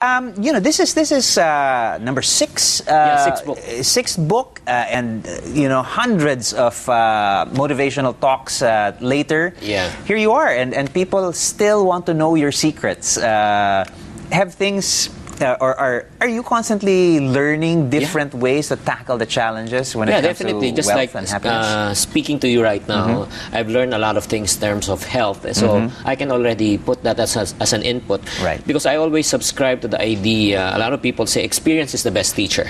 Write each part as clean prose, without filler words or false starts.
This is number 6. Sixth book, and hundreds of motivational talks later. Yeah. Here you are, and people still want to know your secrets. Have things, or are you constantly learning different ways to tackle the challenges when it comes definitely. to Just wealth like and happiness? speaking to you right now, I've learned a lot of things in terms of health, so I can already put that as an input. Right. Because I always subscribe to the idea. A lot of people say experience is the best teacher,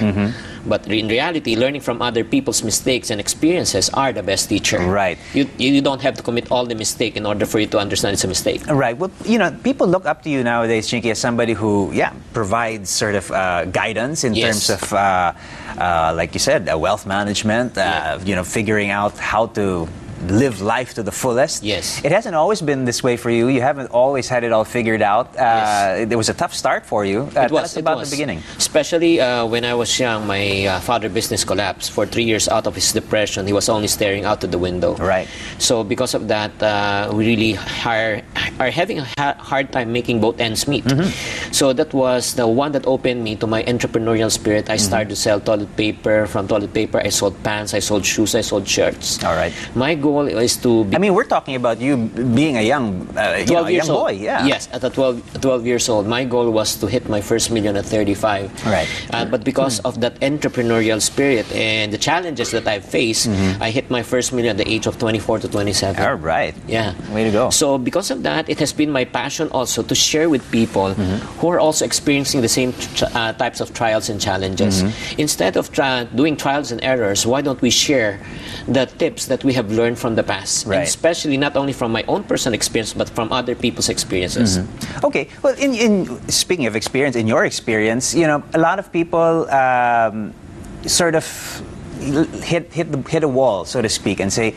but in reality, learning from other people's mistakes and experiences are the best teacher. Right. You don't have to commit all the mistake in order for you to understand it's a mistake. Right. Well, people look up to you nowadays, Chinkee, as somebody who, provides sort of guidance in terms of, like you said, wealth management, figuring out how to live life to the fullest. Yes. It hasn't always been this way for you. You haven't always had it all figured out. There was a tough start for you. Tell us about the beginning. Especially when I was young, my father's business collapsed. For 3 years out of his depression, he was only staring out of the window. Right. So because of that, we really are having a hard time making both ends meet. So that was the one that opened me to my entrepreneurial spirit. I started to sell toilet paper. From toilet paper, I sold pants, I sold shoes, I sold shirts. All right. My goal is to be... I mean, we're talking about you being a young, 12 years young old. boy. Yeah. Yes, at 12 years old. My goal was to hit my first million at 35. Right. But because of that entrepreneurial spirit and the challenges that I've faced, I hit my first million at the age of 24 to 27. All right. Yeah. Way to go. So because of that, it has been my passion also to share with people who are also experiencing the same types of trials and challenges. Instead of doing trials and errors, why don't we share the tips that we have learned from the past? Right. And especially not only from my own personal experience, but from other people's experiences. Okay. Well, in speaking of experience, in your experience, a lot of people sort of hit a wall, so to speak, and say,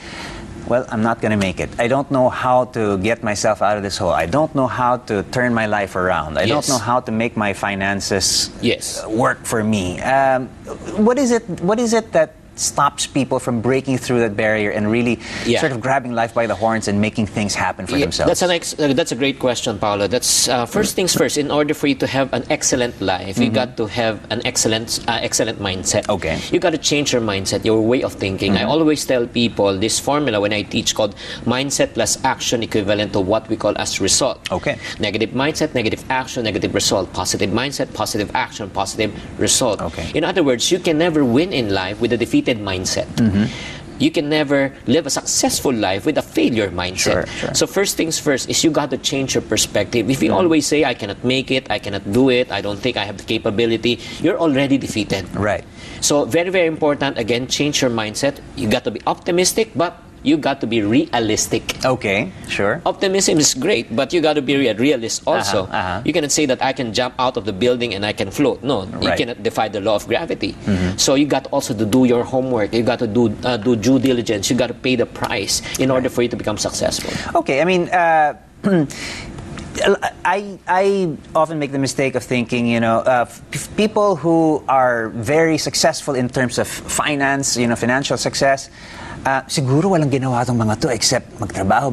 well, I'm not going to make it. I don't know how to get myself out of this hole. I don't know how to turn my life around. I don't know how to make my finances work for me. What is it that stops people from breaking through that barrier and really sort of grabbing life by the horns and making things happen for themselves? That's a great question, Paolo. That's first things first. In order for you to have an excellent life, you got to have an excellent mindset. Okay. You got to change your mindset, your way of thinking. I always tell people this formula when I teach called mindset plus action equivalent to what we call as result. Okay. Negative mindset, negative action, negative result. Positive mindset, positive action, positive result. Okay. In other words, you can never win in life with a defeated mindset. You can never live a successful life with a failure mindset. Sure. So first things first is you got to change your perspective. If you always say, I cannot make it, I cannot do it, I don't think I have the capability, you're already defeated. Right. So very, very important, again, change your mindset. You got to be optimistic, but you got to be realistic. Okay, sure. Optimism is great, but you got to be a realist also. You cannot say that I can jump out of the building and I can float. No, you cannot defy the law of gravity. So you got also to do your homework. You got to do due diligence. You got to pay the price in order for you to become successful. Okay, I mean, I often make the mistake of thinking, people who are very successful in terms of finance, financial success, siguro walang ginawa tong mga to except magtrabaho.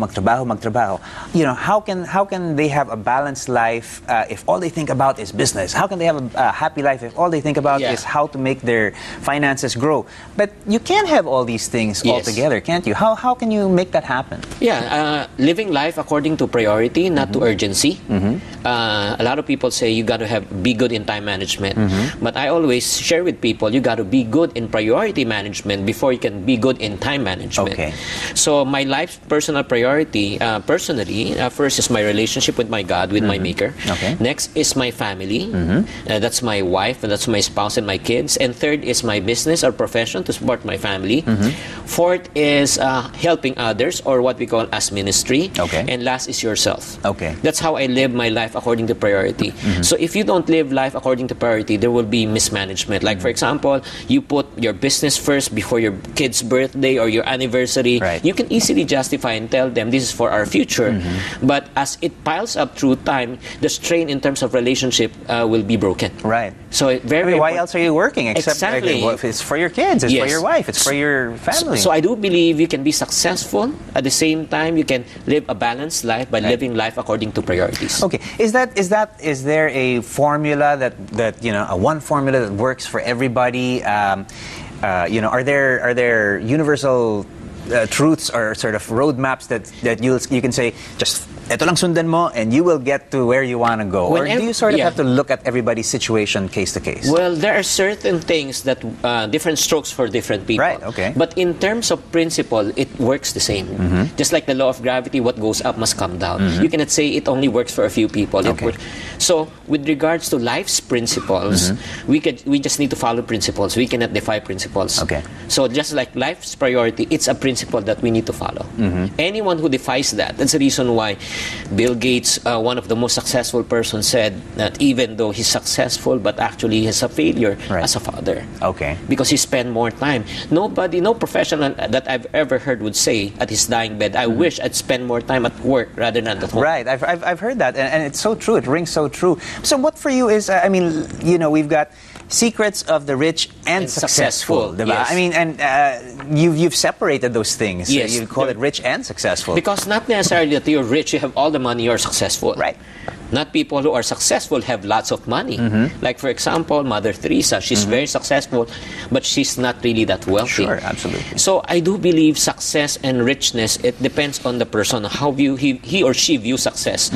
How can they have a balanced life if all they think about is business? How can they have a happy life if all they think about is how to make their finances grow? But you can't have all these things all together, can't you? How can you make that happen? Living life according to priority, not to urgency. A lot of people say you got to be good in time management, but I always share with people you got to be good in priority management before you can be good in time management. Okay. So my life's personal priority, personally, first is my relationship with my God, with my Maker. Okay. Next is my family. That's my wife, and that's my spouse and my kids. And third is my business or profession to support my family. Fourth is helping others, or what we call as ministry. Okay. And last is yourself. Okay. That's how I live my life according to priority. So if you don't live life according to priority, there will be mismanagement. Like for example, you put your business first before your kid's birthday or your anniversary, you can easily justify and tell them this is for our future. But as it piles up through time, the strain in terms of relationship will be broken. Right. So very why else are you working? Except exactly. Like, it's for your kids, it's for your wife, it's for your family. So I do believe you can be successful. At the same time, you can live a balanced life by living life according to priorities. Okay. Is there a formula that a one formula that works for everybody? Are there universal truths or sort of roadmaps that you can say, just eto lang sundan mo and you will get to where you want to go? Or do you sort of have to look at everybody's situation case to case? Well, there are certain things that different strokes for different people. Right, okay. But in terms of principle, it works the same. Just like the law of gravity, what goes up must come down. You cannot say it only works for a few people. So with regards to life's principles, we just need to follow principles. We cannot defy principles. Okay. So just like life's priority, it's a principle that we need to follow. Anyone who defies that's the reason why Bill Gates, one of the most successful persons, said that even though he's successful, but actually he's a failure as a father. Okay. Because he spent more time. No professional that I've ever heard would say at his dying bed, I wish I'd spend more time at work rather than at home. Right. I've heard that, and it's so true. It rings so true. So what for you is, we've got secrets of the rich and successful. Yes. I mean, and you've separated those things. Yes. You call it rich and successful. Because not necessarily that you're rich, you have all the money, you're successful. Right. Not people who are successful have lots of money. Like, for example, Mother Teresa, she's very successful, but she's not really that wealthy. Sure, absolutely. So I do believe success and richness, it depends on the person, how he or she views success.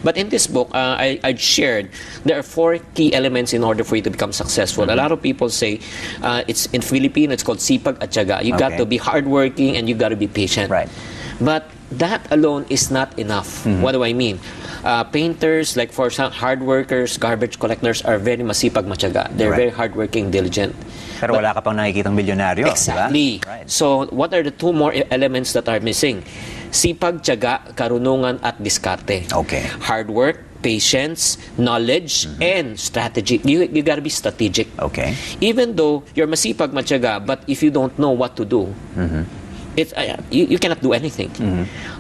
But in this book, I shared, there are 4 key elements in order for you to become successful. A lot of people say, it's in Filipino, it's called sipag at tiyaga. You got to be hardworking and you got to be patient. Right. But that alone is not enough. What do I mean? Painters, like for some hard workers, garbage collectors are very masipag matyaga. They're very hardworking, diligent. Pero wala ka pang nakikitang bilyonaryo. Exactly. Diba? Right. So what are the 2 more elements that are missing? Sipag, tiyaga, karunungan, at diskarte. Okay. Hard work, patience, knowledge, and strategy. You got to be strategic. Okay. Even though you're masipag matyaga, but if you don't know what to do, you cannot do anything.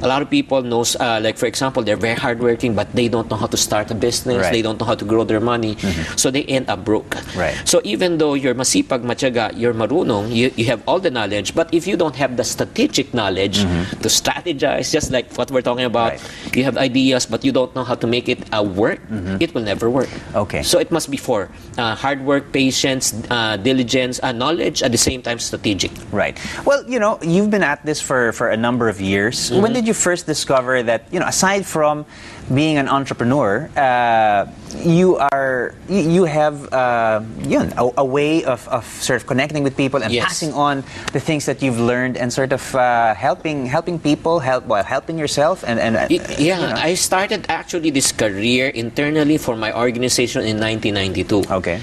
A lot of people knows, like for example, they're very hardworking, but they don't know how to start a business. They don't know how to grow their money, so they end up broke. Right. So even though you're masipag, matyaga, you're marunong, you have all the knowledge, but if you don't have the strategic knowledge to strategize, just like what we're talking about, you have ideas, but you don't know how to make it work, it will never work. Okay. So it must be 4: hard work, patience, diligence, knowledge, at the same time strategic. Right. Well, you've been at this for a number of years. When did you first discover that, aside from being an entrepreneur, you have a way of sort of connecting with people and passing on the things that you've learned and sort of helping people, helping yourself and I started actually this career internally for my organization in 1992. Okay.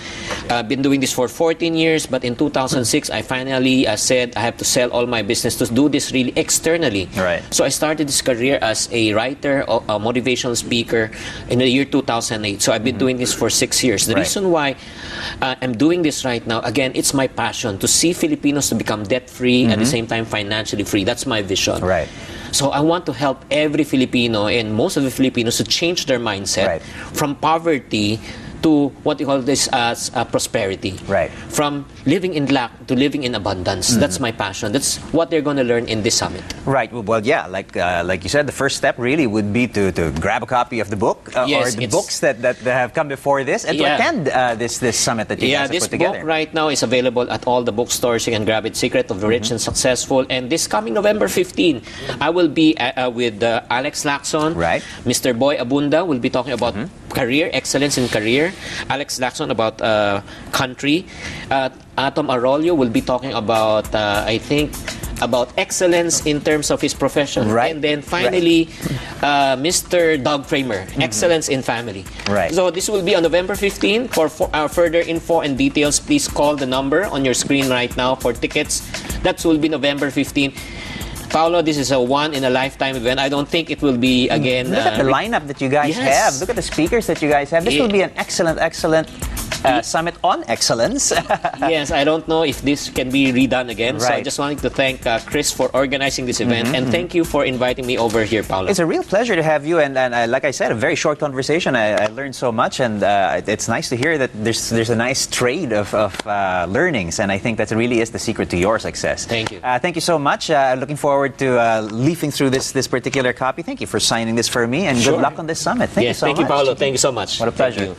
I've been doing this for 14 years, but in 2006 I finally said I have to sell all my business to do this really externally. Right. So I started this career as a writer, a motivational speaker in the year 2008. So I've been doing this for 6 years. The reason why I'm doing this right now, again, it's my passion to see Filipinos to become debt-free, at the same time financially free. That's my vision. Right. So I want to help every Filipino and most of the Filipinos to change their mindset from poverty to what you call this as prosperity. Right. From living in lack to living in abundance. That's my passion. That's what they're going to learn in this summit. Right. Well, yeah. Like you said, the first step really would be to grab a copy of the book or the books that have come before this and to attend this summit that you guys have put together. This book right now is available at all the bookstores. You can grab it. Secret of the Rich and Successful. And this coming November 15, I will be with Alex Lacson. Right. Mr. Boy Abunda will be talking about career, excellence in career. Alex Lacson about country. Atom Araullo will be talking about, I think, about excellence in terms of his profession. Right. And then finally, Mr. Doug Kramer, excellence in family. Right. So this will be on November 15. For further info and details, please call the number on your screen right now for tickets. That will be November 15. Paolo, this is a one-in-a-lifetime event. I don't think it will be again. Look at the lineup that you guys have. Look at the speakers that you guys have. This will be an excellent Summit on Excellence. Yes, I don't know if this can be redone again. Right. So I just wanted to thank Chris for organizing this event, and thank you for inviting me over here, Paolo. It's a real pleasure to have you, and like I said, a very short conversation. I learned so much, and it's nice to hear that there's a nice trade of learnings, and I think that really is the secret to your success. Thank you. Thank you so much. Looking forward to leafing through this particular copy. Thank you for signing this for me, and good luck on this summit. Thank you so much. Thank you, Paolo. Thank you so much. What a pleasure.